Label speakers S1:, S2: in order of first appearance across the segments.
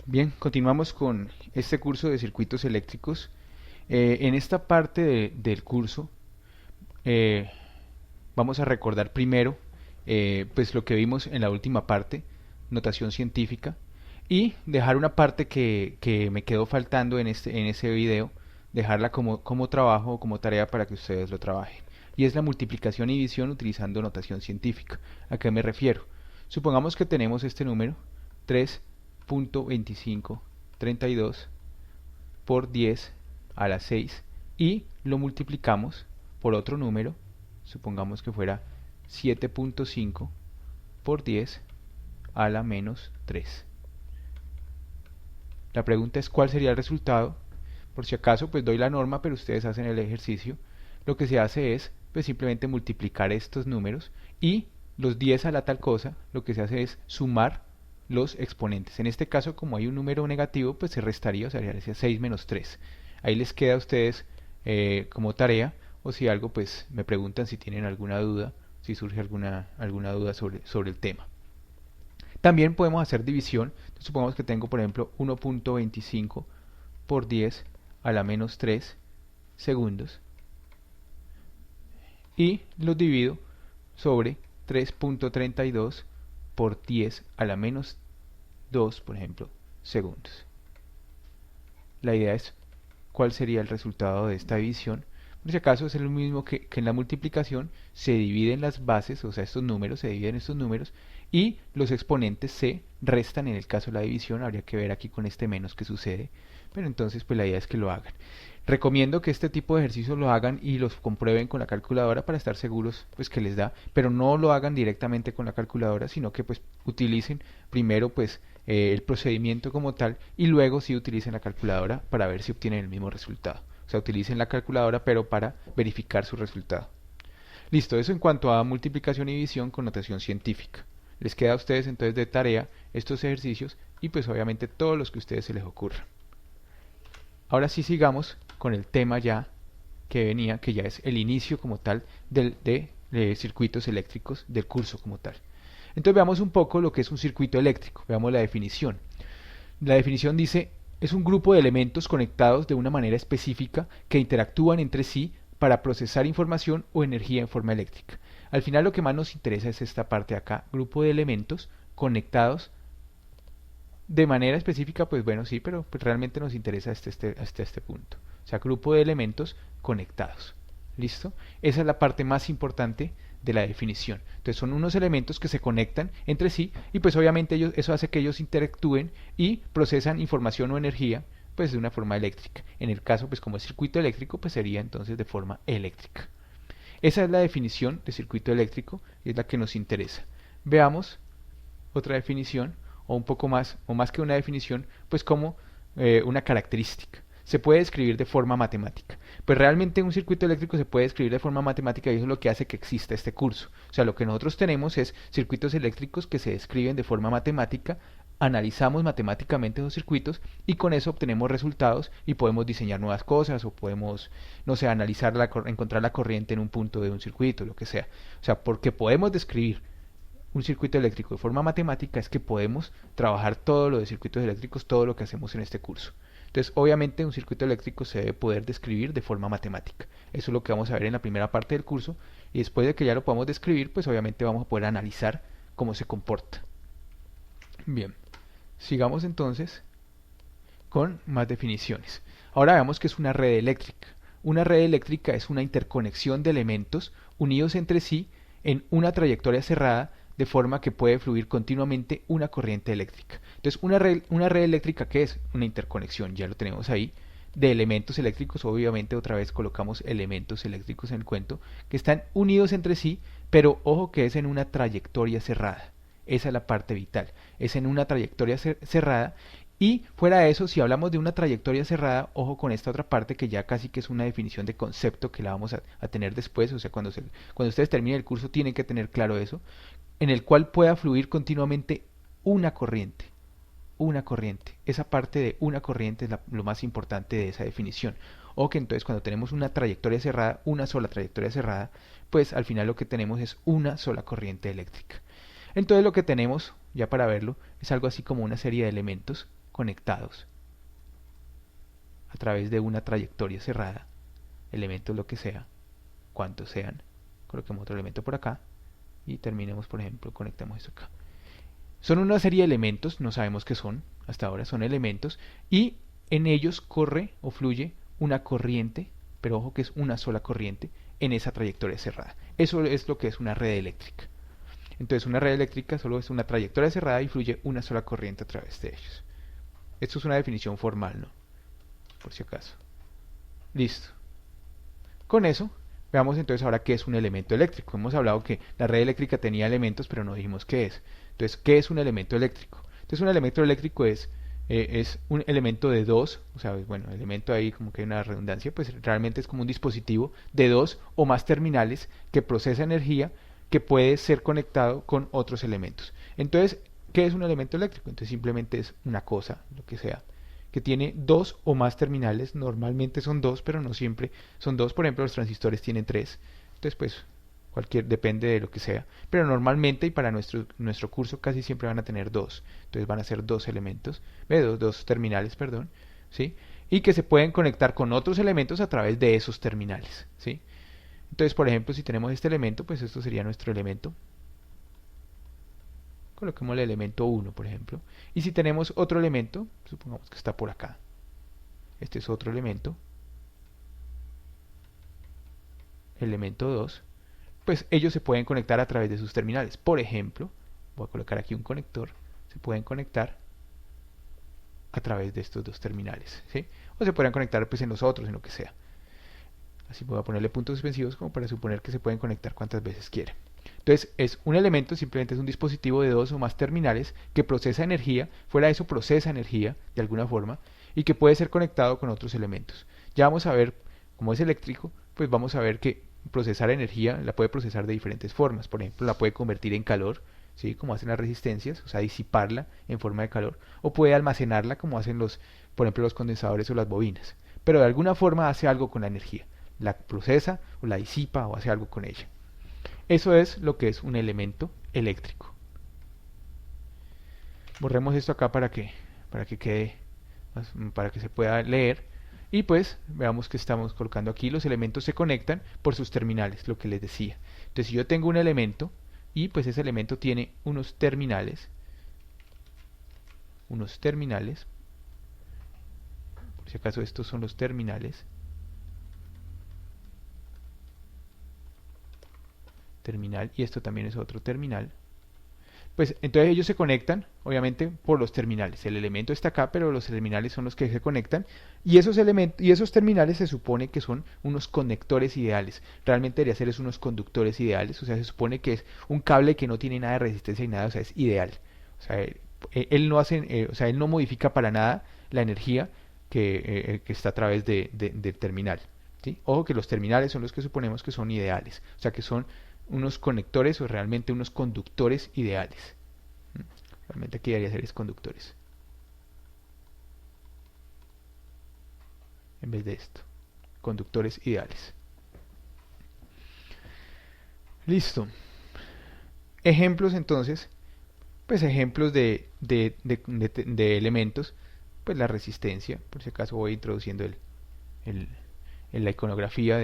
S1: Bien, continuamos con este curso de circuitos eléctricos. En esta parte del curso eh, vamos a recordar primero pues lo que vimos en la última parte, notación científica, y dejar una parte que me quedó faltando en ese video, dejarla como trabajo o como tarea para que ustedes lo trabajen. Y es la multiplicación y división utilizando notación científica. ¿A qué me refiero? Supongamos que tenemos este número, 3.2532 por 10 a la 6 y lo multiplicamos por otro número, supongamos que fuera 7.5 por 10 a la menos 3. La pregunta es cuál sería el resultado. Por si acaso pues doy la norma, pero ustedes hacen el ejercicio. Lo que se hace es pues simplemente multiplicar estos números y los 10 a la tal cosa, lo que se hace es sumar los exponentes. En este caso, como hay un número negativo, pues se restaría, o sea, sería 6 menos 3. Ahí les queda a ustedes como tarea, o si algo, pues me preguntan si tienen alguna duda, si surge alguna duda sobre el tema. También podemos hacer división. Entonces, supongamos que tengo, por ejemplo, 1.25 por 10 a la menos 3 segundos y los divido sobre 3.32 por 10 a la menos 2, por ejemplo, segundos. La idea es cuál sería el resultado de esta división. Por si acaso es lo mismo que en la multiplicación, se dividen las bases, o sea, estos números, se dividen estos números, y los exponentes se restan en el caso de la división. Habría que ver aquí con este menos que sucede, pero entonces pues la idea es que lo hagan. Recomiendo que este tipo de ejercicios lo hagan y los comprueben con la calculadora para estar seguros pues que les da, pero no lo hagan directamente con la calculadora, sino que pues utilicen primero pues el procedimiento como tal y luego sí utilicen la calculadora para ver si obtienen el mismo resultado. O sea, utilicen la calculadora pero para verificar su resultado. Listo, eso en cuanto a multiplicación y división con notación científica. Les queda a ustedes entonces de tarea estos ejercicios y pues obviamente todos los que a ustedes se les ocurran. Ahora sí sigamos con el tema ya que venía, que ya es el inicio como tal de circuitos eléctricos del curso como tal. Entonces veamos un poco lo que es un circuito eléctrico, veamos la definición. La definición dice, es un grupo de elementos conectados de una manera específica que interactúan entre sí para procesar información o energía en forma eléctrica. Al final lo que más nos interesa es esta parte de acá, grupo de elementos conectados de manera específica, pues bueno, sí, pero pues realmente nos interesa hasta este punto. O sea, grupo de elementos conectados. ¿Listo? Esa es la parte más importante de la definición. Entonces son unos elementos que se conectan entre sí y pues obviamente eso hace que ellos interactúen y procesan información o energía pues de una forma eléctrica. En el caso pues como es circuito eléctrico pues sería entonces de forma eléctrica. Esa es la definición de circuito eléctrico y es la que nos interesa. Veamos otra definición o un poco más, o más que una definición, pues como una característica. Se puede describir de forma matemática. Pues realmente un circuito eléctrico se puede describir de forma matemática y eso es lo que hace que exista este curso. O sea, lo que nosotros tenemos es circuitos eléctricos que se describen de forma matemática, analizamos matemáticamente esos circuitos y con eso obtenemos resultados y podemos diseñar nuevas cosas o podemos, no sé, encontrar la corriente en un punto de un circuito, lo que sea. O sea, porque podemos describir un circuito eléctrico de forma matemática es que podemos trabajar todo lo de circuitos eléctricos, todo lo que hacemos en este curso. Entonces, obviamente un circuito eléctrico se debe poder describir de forma matemática. Eso es lo que vamos a ver en la primera parte del curso y después de que ya lo podamos describir, pues obviamente vamos a poder analizar cómo se comporta. Bien, sigamos entonces con más definiciones. Ahora veamos qué es una red eléctrica. Una red eléctrica es una interconexión de elementos unidos entre sí en una trayectoria cerrada de forma que puede fluir continuamente una corriente eléctrica. Entonces, una red eléctrica, ¿qué es? Una interconexión, ya lo tenemos ahí, de elementos eléctricos. Obviamente otra vez colocamos elementos eléctricos en el cuento, que están unidos entre sí, pero ojo que es en una trayectoria cerrada. Esa es la parte vital, es en una trayectoria cerrada. Y fuera de eso, si hablamos de una trayectoria cerrada, ojo con esta otra parte que ya casi que es una definición de concepto que la vamos a tener después, o sea, cuando ustedes terminen el curso tienen que tener claro eso, en el cual pueda fluir continuamente una corriente. Una corriente. Esa parte de una corriente es lo más importante de esa definición. O que entonces cuando tenemos una trayectoria cerrada, una sola trayectoria cerrada, pues al final lo que tenemos es una sola corriente eléctrica. Entonces lo que tenemos, ya para verlo, es algo así como una serie de elementos conectados a través de una trayectoria cerrada, elementos lo que sea, cuantos sean, coloquemos otro elemento por acá y terminemos, por ejemplo, conectamos esto acá. Son una serie de elementos, no sabemos qué son, hasta ahora son elementos, y en ellos corre o fluye una corriente, pero ojo que es una sola corriente, en esa trayectoria cerrada. Eso es lo que es una red eléctrica. Entonces una red eléctrica solo es una trayectoria cerrada y fluye una sola corriente a través de ellos. Esto es una definición formal, ¿no? Por si acaso. Listo. Con eso, veamos entonces ahora qué es un elemento eléctrico. Hemos hablado que la red eléctrica tenía elementos, pero no dijimos qué es. Entonces, ¿qué es un elemento eléctrico? Entonces, un elemento eléctrico es un elemento de dos, o sea, bueno, elemento ahí como que hay una redundancia, pues realmente es como un dispositivo de dos o más terminales que procesa energía que puede ser conectado con otros elementos. Entonces, ¿qué es un elemento eléctrico? Entonces simplemente es una cosa, lo que sea, que tiene dos o más terminales, normalmente son dos, pero no siempre son dos, por ejemplo los transistores tienen tres, entonces pues depende de lo que sea, pero normalmente y para nuestro curso casi siempre van a tener dos, entonces van a ser dos elementos, dos terminales, perdón, ¿sí? Y que se pueden conectar con otros elementos a través de esos terminales, ¿sí? Entonces, por ejemplo, si tenemos este elemento, pues esto sería nuestro elemento. Coloquemos el elemento 1, por ejemplo. Y si tenemos otro elemento, supongamos que está por acá. Este es otro elemento. Elemento 2. Pues ellos se pueden conectar a través de sus terminales. Por ejemplo, voy a colocar aquí un conector. Se pueden conectar a través de estos dos terminales, ¿sí? O se pueden conectar pues en los otros, en lo que sea. Así voy a ponerle puntos suspensivos como para suponer que se pueden conectar cuantas veces quieran. Entonces es un elemento, simplemente es un dispositivo de dos o más terminales que procesa energía, fuera de eso procesa energía de alguna forma y que puede ser conectado con otros elementos. Ya vamos a ver, como es eléctrico, pues vamos a ver que procesar energía la puede procesar de diferentes formas. Por ejemplo, la puede convertir en calor, ¿sí? Como hacen las resistencias, o sea, disiparla en forma de calor, o puede almacenarla como hacen por ejemplo, los condensadores o las bobinas. Pero de alguna forma hace algo con la energía, la procesa o la disipa o hace algo con ella. Eso es lo que es un elemento eléctrico. Borremos esto acá para que quede, para que se pueda leer. Y pues veamos que estamos colocando aquí. Los elementos se conectan por sus terminales, lo que les decía. Entonces si yo tengo un elemento y pues ese elemento tiene unos terminales, por si acaso estos son los terminales, terminal, y esto también es otro terminal, pues entonces ellos se conectan obviamente por los terminales. El elemento está acá, pero los terminales son los que se conectan, y esos terminales se supone que son unos conectores ideales. Realmente debería ser unos conductores ideales, o sea, se supone que es un cable que no tiene nada de resistencia y nada, o sea, es ideal. O sea, él no hace, o sea, él no modifica para nada la energía que está a través del terminal, ¿sí? Ojo que los terminales son los que suponemos que son ideales, o sea, que son unos conectores o realmente unos conductores ideales. Realmente aquí debería ser es conductores en vez de esto, conductores ideales. Listo. Ejemplos entonces, pues ejemplos de elementos, pues la resistencia, por si acaso voy introduciendo la iconografía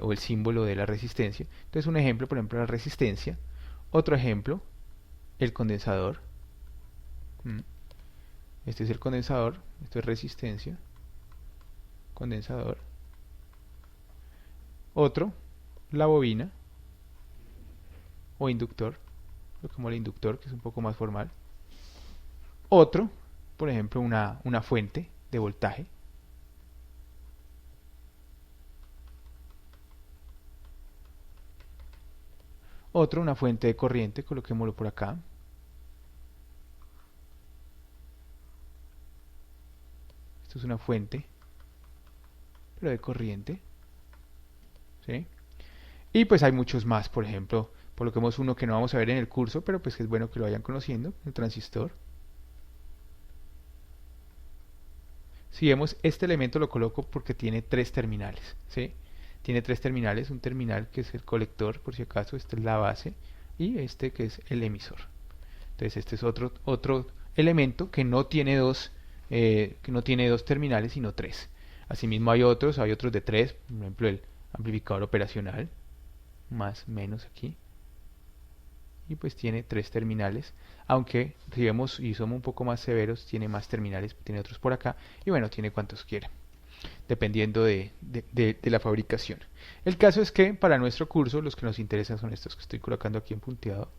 S1: o el símbolo de la resistencia. Entonces un ejemplo, por ejemplo, la resistencia. Otro ejemplo, el condensador. Este es el condensador, esto es resistencia, condensador. Otro, la bobina o inductor, como el inductor, que es un poco más formal. Otro, por ejemplo, una fuente de voltaje. Otro, una fuente de corriente, coloquémoslo por acá. Esto es una fuente, pero de corriente, ¿sí? Y pues hay muchos más, por ejemplo, coloquemos uno que no vamos a ver en el curso, pero pues que es bueno que lo vayan conociendo, el transistor. Si vemos, este elemento lo coloco porque tiene tres terminales, ¿sí? Tiene tres terminales, un terminal que es el colector, por si acaso, esta es la base, y este que es el emisor. Entonces este es otro elemento que no tiene dos terminales sino tres. Asimismo hay otros de tres, por ejemplo el amplificador operacional, más menos aquí, y pues tiene tres terminales, aunque si vemos y somos un poco más severos tiene más terminales, tiene otros por acá, y bueno, tiene cuantos quiera, dependiendo de la fabricación. El caso es que para nuestro curso los que nos interesan son estos que estoy colocando aquí en punteado,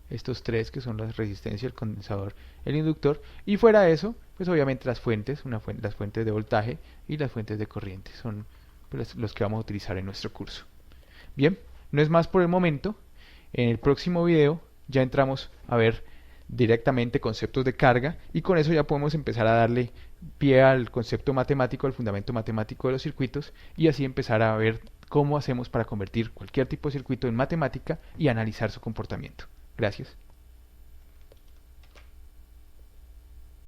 S1: estos tres que son la resistencia, el condensador, el inductor, y fuera de eso, pues obviamente las fuentes, las fuentes de voltaje y las fuentes de corriente son pues, los que vamos a utilizar en nuestro curso. Bien, no es más por el momento. En el próximo video ya entramos a ver directamente conceptos de carga y con eso ya podemos empezar a darle pie al concepto matemático, al fundamento matemático de los circuitos y así empezar a ver cómo hacemos para convertir cualquier tipo de circuito en matemática y analizar su comportamiento. Gracias.